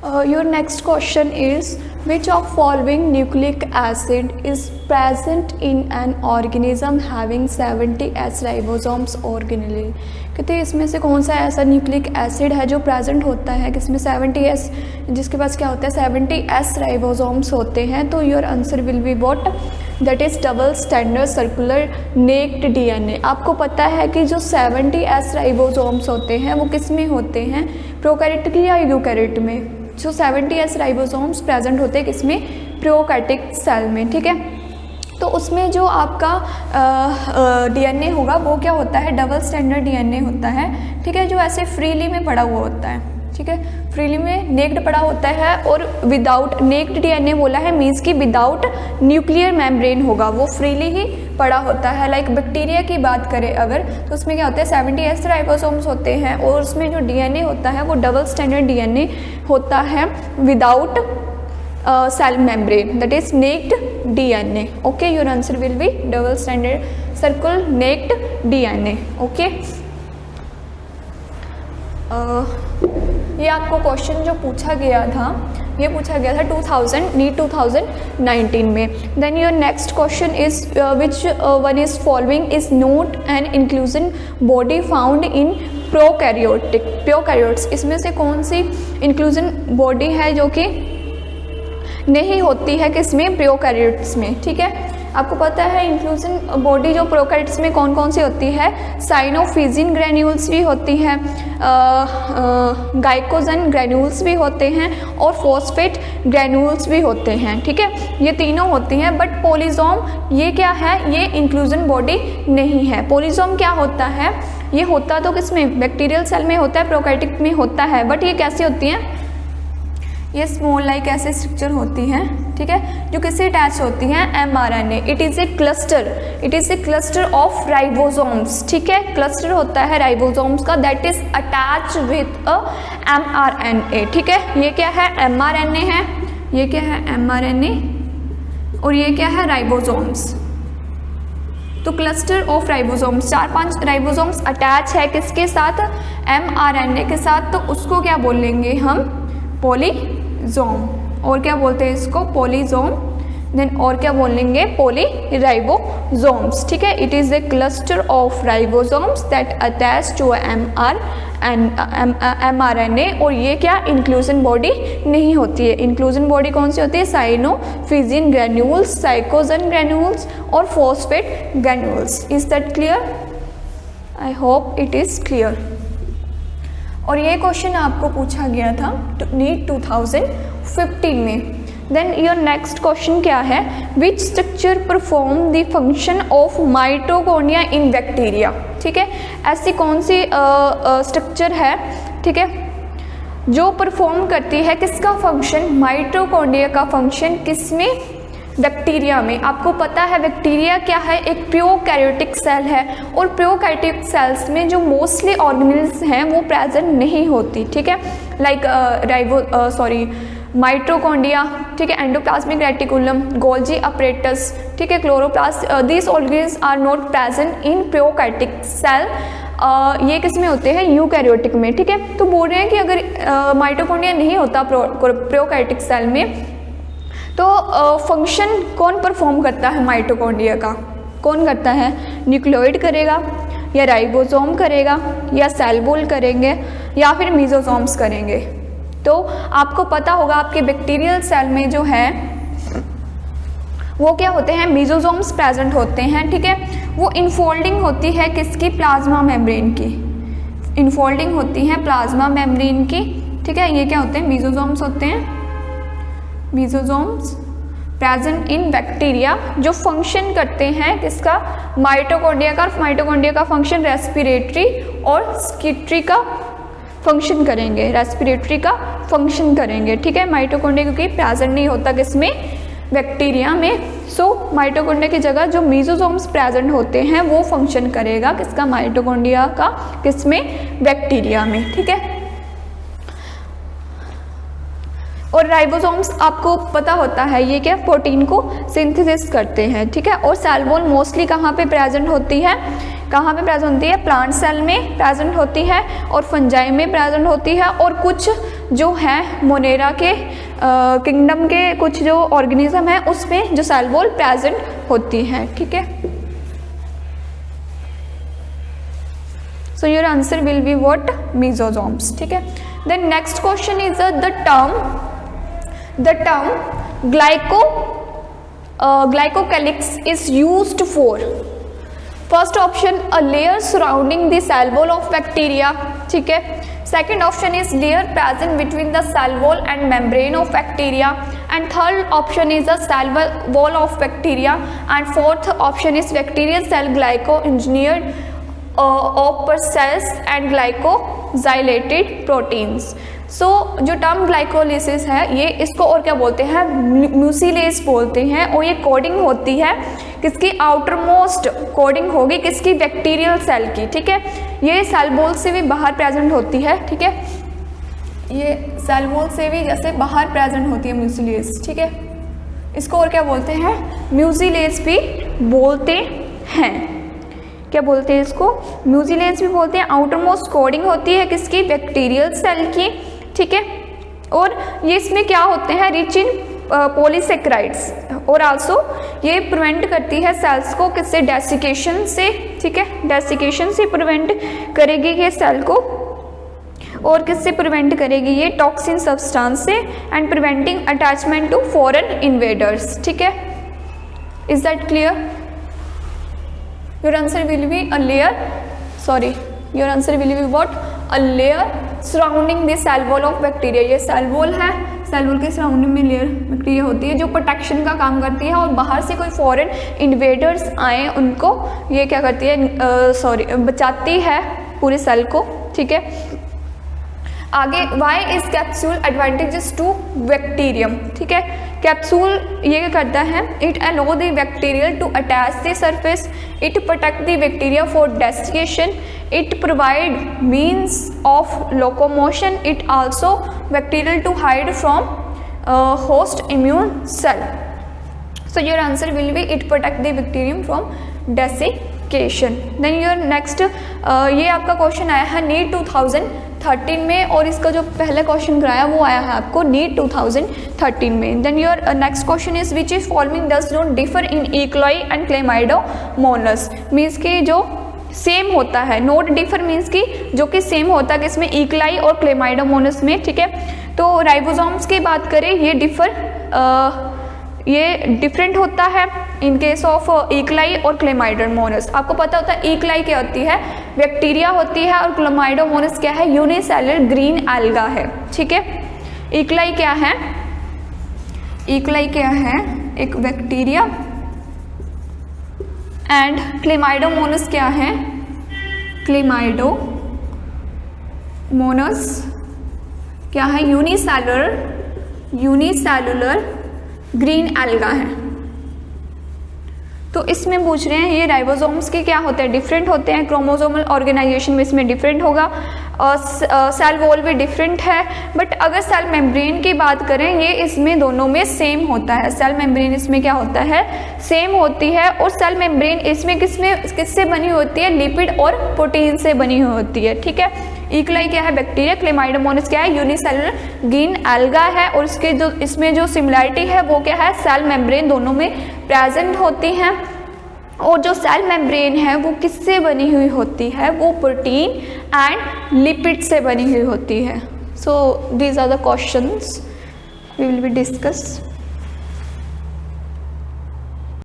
Your next question is, which of following nucleic acid is present in an organism having 70 S ribosomes organelle? कहते हैं इसमें से कौन सा ऐसा न्यूक्लिक एसिड है जो प्रेजेंट होता है कि इसमें 70 S, जिसके पास क्या होता है 70 S राइबोसोम्स होते हैं. तो your answer will be what, that is double standard circular naked DNA. आपको पता है कि जो 70 S राइबोसोम्स होते हैं वो किस में होते हैं, प्रोकैरियोटिक या यूकैरियोट में. जो 70 S राइबोसोम्स प्रेजेंट होते हैं किसमें, प्रोकैरियोटिक सेल में. ठीक है, तो उसमें जो आपका डीएनए होगा वो क्या होता है, डबल स्टैंडर्ड डीएनए होता है. ठीक है, जो ऐसे फ्रीली में पड़ा हुआ होता है. ठीक है, फ्रीली में नेक्ड पड़ा होता है. और विदाउट नेक्ड डीएनए बोला है मीन्स कि विदाउट न्यूक्लियर मेम्ब्रेन होगा, वो फ्रीली ही पड़ा होता है. लाइक बैक्टीरिया की बात करें अगर, तो उसमें क्या होता है 70 S राइबोसोम्स होते हैं और उसमें जो डीएनए होता है वो डबल स्टैंडर्ड डीएनए होता है without cell membrane, that is naked DNA. Okay, your answer will be double standard circle naked DNA. Okay, ये आपको क्वेश्चन जो पूछा गया था, ये पूछा गया था 2019 में. Then your next question is which one is following is not an inclusion body found in prokaryotes. इसमें से कौन सी इंक्लूजन बॉडी है जो कि नहीं होती है किसमें, प्रोकैरियोट्स में. ठीक है, आपको पता है इंक्लूजन बॉडी जो प्रोकैरियोट्स में कौन कौन सी होती है, साइनोफिजिन ग्रैन्यूल्स भी होती हैं, ग्लाइकोजन ग्रैन्यूल्स भी होते हैं और फॉस्फेट ग्रैन्यूल्स भी होते हैं. ठीक है, ये तीनों होती हैं. बट पोलिसोम ये क्या है, ये इंक्लूजन बॉडी नहीं है. पोलिसोम क्या होता है, ये होता तो किसमें, बैक्टीरियल सेल में होता है, प्रोकैरियोटिक में होता है. बट ये कैसी होती हैं, ये स्मॉल लाइक ऐसे स्ट्रक्चर होती हैं. ठीक है, जो किससे अटैच होती हैं, mRNA. It is a cluster of ribosomes. ठीक है, क्लस्टर होता है राइबोसोम्स का that is attach with a mRNA. ठीक है, ये क्या है, mRNA है, ये क्या है mRNA और ये क्या है राइबोसोम्स. तो cluster of ribosomes, 4-5 ribosomes attach है किसके साथ, mRNA के साथ. तो उसको क्या बोलेंगे हम, पॉलीजोम. और क्या बोलते हैं इसको, पॉलीजोम. देन और क्या बोलेंगे, पॉलीराइबोसोम्स. ठीक है, it is a cluster of ribosomes that attach to mRNA. और ये क्या, इंक्लूजन बॉडी नहीं होती है. इंक्लूजन बॉडी कौन सी होती है, साइनोफिजिन ग्रैन्यूल्स, साइकोजन ग्रैन्यूल्स और phosphate granules. Is that clear, I hope it is clear. और ये क्वेश्चन आपको पूछा गया था नीट 2015 में. देन योर नेक्स्ट क्वेश्चन क्या है, which structure perform the function of mitochondria in bacteria. ठीक है, ऐसी कौन सी स्ट्रक्चर है, ठीक है, जो परफॉर्म करती है किसका फंक्शन, माइटोकॉन्ड्रिया का फंक्शन किसमें, बैक्टीरिया में. आपको पता है बैक्टीरिया क्या है, एक प्रोकैरियोटिक सेल है. और प्रोकैरियोटिक सेल्स में जो मोस्टली ऑर्गेनेल्स हैं वो प्रेजेंट नहीं होती. ठीक है, लाइक माइटोकॉन्ड्रिया. ठीक है, एंडोप्लाज्मिक रेटिकुलम, गोल्जी अपरेटस. ठीक है, chloroplast, these organelles are not present in prokaryotic cell. ये किस में होते हैं, यूकैरियोटिक में. ठीक है, तो बोल रहे हैं कि अगर माइटोकॉन्ड्रिया नहीं होता प्रोकैरियोटिक सेल में तो फंक्शन कौन परफॉर्म करता है माइटोकॉन्ड्रिया का, कौन करता है, न्यूक्लियोइड करेगा या राइबोसोम करेगा या सेल वॉल करेंगे या फिर मीजोसोम्स करेंगे. तो आपको पता होगा आपके बैक्टीरियल सेल में जो है वो क्या होते हैं, मीजोसोम्स प्रेजेंट होते हैं. ठीक है, वो इनफोल्डिंग होती है किसकी, प्लाज्मा मेम्ब्रेन की. इनफोल्डिंग होती है प्लाज्मा मेम्ब्रेन की. ठीक है, ये क्या होते हैं, मीजोसोम्स होते हैं. मीजोसोम्स प्रेजेंट इन बैक्टीरिया जो फंक्शन करते हैं किसका, माइटोकॉन्ड्रिया का. माइटोकॉन्ड्रिया का फंक्शन रेस्पिरेटरी और स्किटरी का फंक्शन करेंगे, रेस्पिरेटरी का फंक्शन करेंगे. ठीक है, माइटोकॉन्ड्रिया क्योंकि प्रेजेंट नहीं होता किसमें, बैक्टीरिया में. सो माइटोकॉन्ड्रिया की जगह जो मीजोसोम्स प्रेजेंट होते हैं वो फंक्शन करेगा किसका, माइटोकॉन्ड्रिया का, किसमें, बैक्टीरिया में. ठीक है, और राइबोसोम्स आपको पता होता है ये क्या, प्रोटीन को सिंथेसिस करते हैं. ठीक है, और सेल वॉल मोस्टली कहाँ पे प्रेजेंट होती है, कहाँ पे प्रेजेंट होती है, प्लांट सेल में प्रेजेंट होती है और फंजाई में प्रेजेंट होती है और कुछ जो है मोनेरा के किंगडम के कुछ जो ऑर्गेनिज्म है उसमें जो सेल वॉल प्रेजेंट होती है, ठीक है। So your answer will be what, mesosomes, ठीक है। Then next question is the term glycocalyx is used for. First option a layer surrounding the cell wall of bacteria, ठीक है। Second option is layer present between the cell wall and membrane of bacteria, and third option is the cell wall of bacteria, and fourth option is bacterial cell glyco engineered of cells and glycosylated proteins. सो जो term glycolysis है ये इसको और क्या बोलते हैं, mucilage बोलते हैं, और ये कोडिंग होती है किसकी, आउटर मोस्ट कोडिंग होगी किसकी, बैक्टीरियल सेल की, ठीक है। ये सेल वॉल से भी बाहर प्रेजेंट होती है, ठीक है। ये सेल वॉल से भी जैसे बाहर प्रेजेंट होती है म्यूसिलेज, ठीक है। इसको और क्या बोलते हैं, म्यूसिलेज भी बोलते हैं। क्या बोलते हैं इसको, म्यूसिलेज भी बोलते हैं। आउटर मोस्ट कोडिंग होती है किसकी, बैक्टीरियल सेल की, ठीक है। और ये इसमें क्या होते हैं, रिच इन पॉलीसेक्राइड्स, और आल्सो ये प्रिवेंट करती है सेल्स को किससे, डेसिकेशन से, ठीक है। डेसिकेशन से प्रिवेंट करेगी ये सेल को, और किससे प्रिवेंट करेगी ये, टॉक्सिन सब्सटेंस से, and preventing attachment to foreign invaders, ठीक है। Is that clear? Your answer will be a layer, sorry, your answer will be what, a layer surrounding the cell wall of bacteria। ये cell wall है, cell wall के surrounding में layer bacteria होती है जो protection का काम करती है, और बाहर से कोई फॉरेन इन्वेडर्स आए उनको ये क्या करती है, बचाती है पूरे सेल को, ठीक है। आगे why is capsule advantages to bacterium, ठीक है। कैप्सूल ये क्या करता है, it allow the bacterial to attach the surface, it protect the bacteria for desiccation, it provide means of locomotion, it also bacterial to hide from host immune cell. So your answer will be it protect the bacterium from desiccation. Then your next, ये आपका question आया है NEET 2013 में, और इसका जो पहले question कराया वो आया है आपको नीट 2013 में। Then your next question is which is following does not differ in E coli and Chlamydomonas. Means कि जो सेम होता है, नोट डिफर मीन्स कि जो कि सेम होता है किसमें, इक्लाई और क्लेमाइडोमोनास में, ठीक है। तो राइबोसोम्स की बात करें ये डिफरेंट होता है इन केस ऑफ इक्लाई और क्लेमाइडोमोनास। आपको पता होता है इक्लाई क्या होती है, बैक्टीरिया होती है, और क्लेमाइडोमोनास क्या है, यूनिसेलुलर ग्रीन एल्गा है, ठीक है। इक्लाई क्या है, इक्लाई क्या है, एक बैक्टीरिया, एंड क्लेमाइडोमोनास क्या है, क्लेमाइडोमोनास क्या है, यूनिसेलुलर ग्रीन एल्गा है। तो इसमें पूछ रहे हैं ये राइबोसोम्स के क्या होते हैं, डिफरेंट होते हैं, क्रोमोसोमल ऑर्गेनाइजेशन में इसमें डिफरेंट होगा, और सेल वॉल भी डिफरेंट है। बट अगर सेल मेम्ब्रेन की बात करें ये इसमें दोनों में सेम होता है, सेल मेम्ब्रेन इसमें क्या होता है, सेम होती है। और सेल मेम्ब्रेन इसमें किससे बनी होती है, लिपिड और प्रोटीन से बनी हुई होती है, ठीक है। इक्लाई क्या है, बैक्टीरिया, क्लेमाइडोमोनास क्या है, यूनिसेलुलर ग्रीन एल्गा है, और उसके जो इसमें जो सिमिलरिटी है वो क्या है, सेल मेम्ब्रेन दोनों में प्रेजेंट होती हैं। और जो सेल मेम्ब्रेन है वो किससे बनी हुई होती है, वो प्रोटीन एंड लिपिड से बनी हुई होती है। So these are the questions we will be discuss.